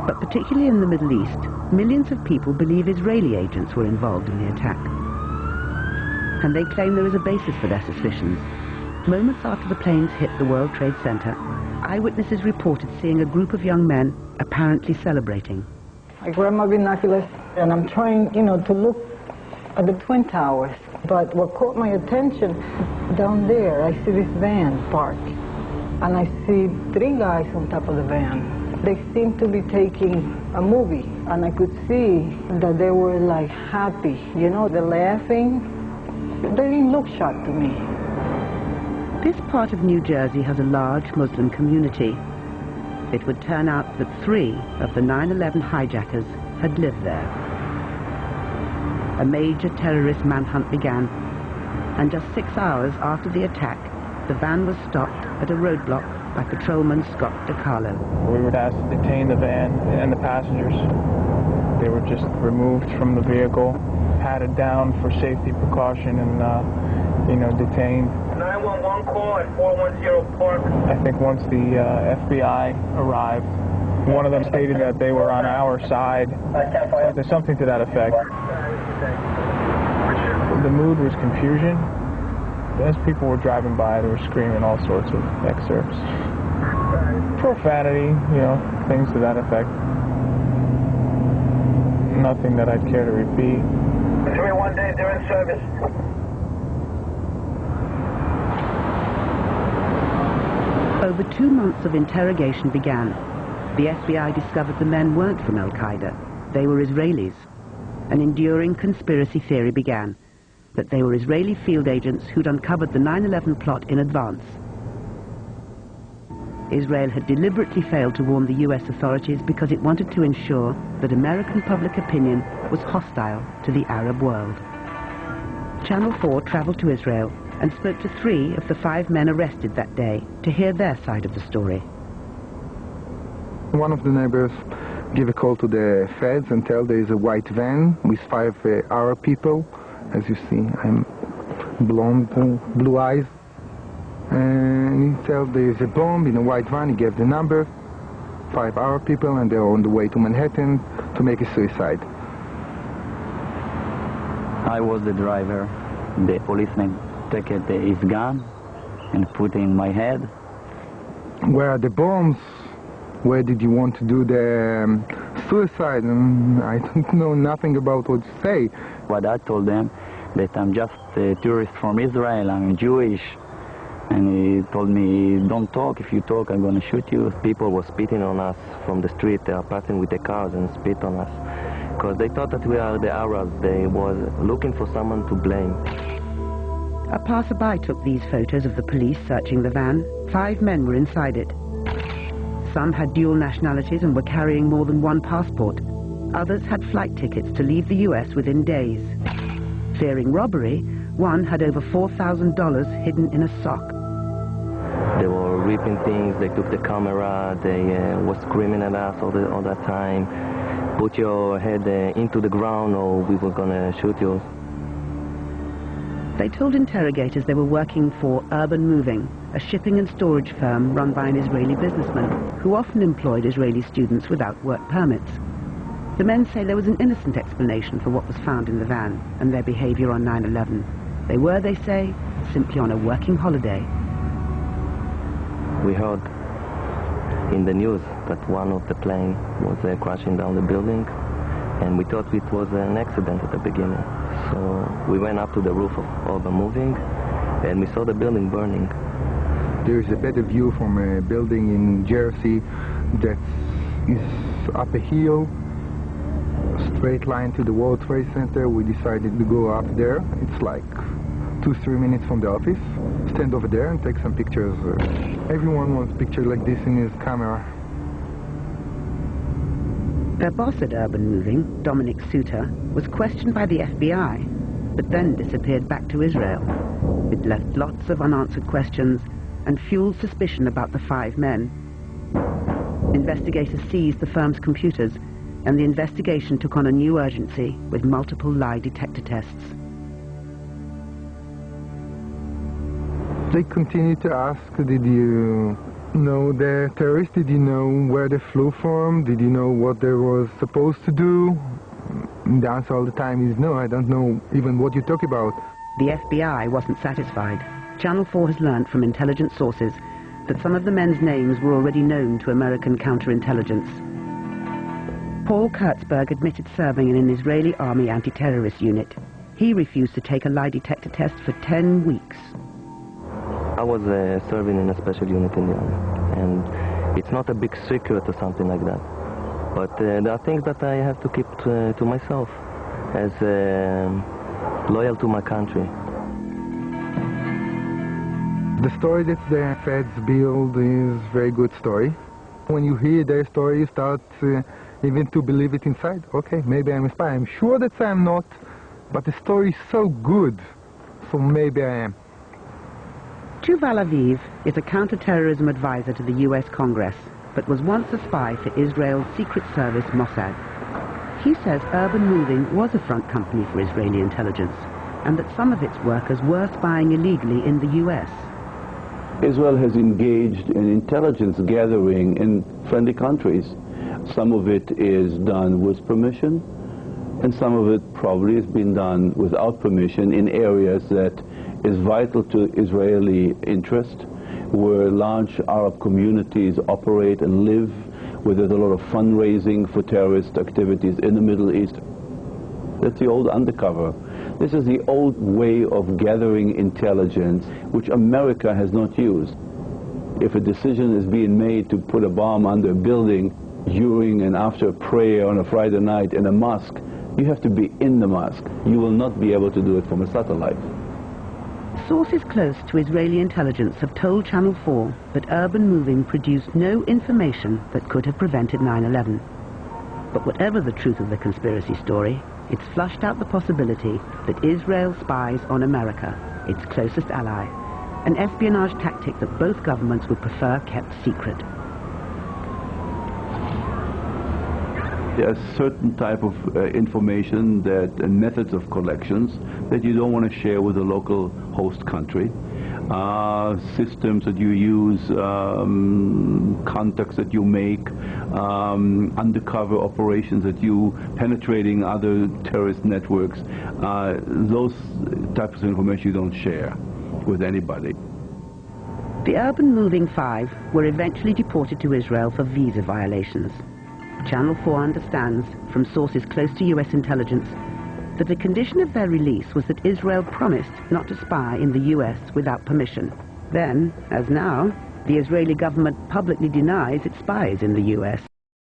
But particularly in the Middle East, millions of people believe Israeli agents were involved in the attack. And they claim there is a basis for their suspicions. Moments after the planes hit the World Trade Center, eyewitnesses reported seeing a group of young men apparently celebrating. I grab my binoculars and I'm trying, to look at the Twin Towers. But what caught my attention, down there, I see this van parked. And I see 3 guys on top of the van. They seemed to be taking a movie. And I could see that they were like happy. They're laughing. They didn't look shocked to me. This part of New Jersey has a large Muslim community. It would turn out that 3 of the 9/11 hijackers had lived there. A major terrorist manhunt began, and just 6 hours after the attack, the van was stopped at a roadblock by patrolman Scott DiCarlo. We were asked to detain the van and the passengers. They were just removed from the vehicle, patted down for safety precaution, and detained. 911 call at 410 Park. I think once the FBI arrived, one of them stated that they were on our side. There's something to that effect. The mood was confusion. As people were driving by, they were screaming all sorts of excerpts. Profanity, things to that effect. Nothing that I'd care to repeat. 3-1 day, they're in service. Over 2 months of interrogation began. The FBI discovered the men weren't from Al-Qaeda. They were Israelis. An enduring conspiracy theory began, that they were Israeli field agents who'd uncovered the 9/11 plot in advance. Israel had deliberately failed to warn the US authorities because it wanted to ensure that American public opinion was hostile to the Arab world. Channel 4 traveled to Israel and spoke to 3 of the 5 men arrested that day to hear their side of the story. One of the neighbors gave a call to the feds and tell there is a white van with 5 Arab people. As you see, I'm blonde, blue eyes. And he tells there is a bomb in a white van. He gave the number, 5 Arab people, and they're on the way to Manhattan to make a suicide. I was the driver. The policeman took his gun and put it in my head. Where are the bombs? Where did you want to do the suicide? And I don't know nothing about what to say. But I told them that I'm just a tourist from Israel, I'm Jewish. And he told me, don't talk, if you talk I'm going to shoot you. People were spitting on us from the street. They are passing with the cars and spit on us. Because they thought that we are the Arabs. They were looking for someone to blame. A passerby took these photos of the police searching the van. 5 men were inside it. Some had dual nationalities and were carrying more than 1 passport. Others had flight tickets to leave the US within days. Fearing robbery, one had over $4,000 hidden in a sock. They were ripping things, they took the camera, they were screaming at us all that time. Put your head into the ground or we were gonna shoot you. They told interrogators they were working for Urban Moving, a shipping and storage firm run by an Israeli businessman who often employed Israeli students without work permits. The men say there was an innocent explanation for what was found in the van and their behavior on 9/11. They were, they say, simply on a working holiday. We heard in the news that one of the planes was crashing down the building, and we thought it was an accident at the beginning. So we went up to the roof of the moving, and we saw the building burning. There is a better view from a building in Jersey that is up a hill, a straight line to the World Trade Center. We decided to go up there. It's like 2-3 minutes from the office. Stand over there and take some pictures. Everyone wants pictures like this in his camera. Their boss at Urban Moving, Dominic Suter, was questioned by the FBI, but then disappeared back to Israel. It left lots of unanswered questions and fueled suspicion about the 5 men. Investigators seized the firm's computers, and the investigation took on a new urgency with multiple lie detector tests. They continued to ask, did you No, the terrorists, did you know where they flew from? Did you know what they were supposed to do? The answer all the time is no, I don't know even what you talk about. The FBI wasn't satisfied. Channel 4 has learnt from intelligence sources that some of the men's names were already known to American counterintelligence. Paul Kurtzberg admitted serving in an Israeli army anti-terrorist unit. He refused to take a lie detector test for 10 weeks. I was serving in a special unit in the army, and it's not a big secret or something like that. But there are things that I have to keep to myself, as loyal to my country. The story that the feds build is a very good story. When you hear their story, you start even to believe it inside. Okay, maybe I'm a spy. I'm sure that I'm not, but the story is so good, so maybe I am. Tuval Aviv is a counter-terrorism advisor to the US Congress, but was once a spy for Israel's secret service Mossad. He says Urban Moving was a front company for Israeli intelligence, and that some of its workers were spying illegally in the US. Israel has engaged in intelligence gathering in friendly countries. Some of it is done with permission, and some of it probably has been done without permission in areas that is vital to Israeli interest, where large Arab communities operate and live, where there's a lot of fundraising for terrorist activities in the Middle East. That's the old undercover. This is the old way of gathering intelligence, which America has not used. If a decision is being made to put a bomb under a building during and after a prayer on a Friday night in a mosque, you have to be in the mosque. You will not be able to do it from a satellite. Sources close to Israeli intelligence have told Channel 4 that Urban Moving produced no information that could have prevented 9/11. But whatever the truth of the conspiracy story, it's flushed out the possibility that Israel spies on America, its closest ally, an espionage tactic that both governments would prefer kept secret. There are certain type of information and methods of collections that you don't want to share with the local host country. Systems that you use, contacts that you make, undercover operations that you penetrating other terrorist networks. Those types of information you don't share with anybody. The Urban Moving 5 were eventually deported to Israel for visa violations. Channel 4 understands, from sources close to US intelligence, that the condition of their release was that Israel promised not to spy in the US without permission. Then, as now, the Israeli government publicly denies it spies in the US.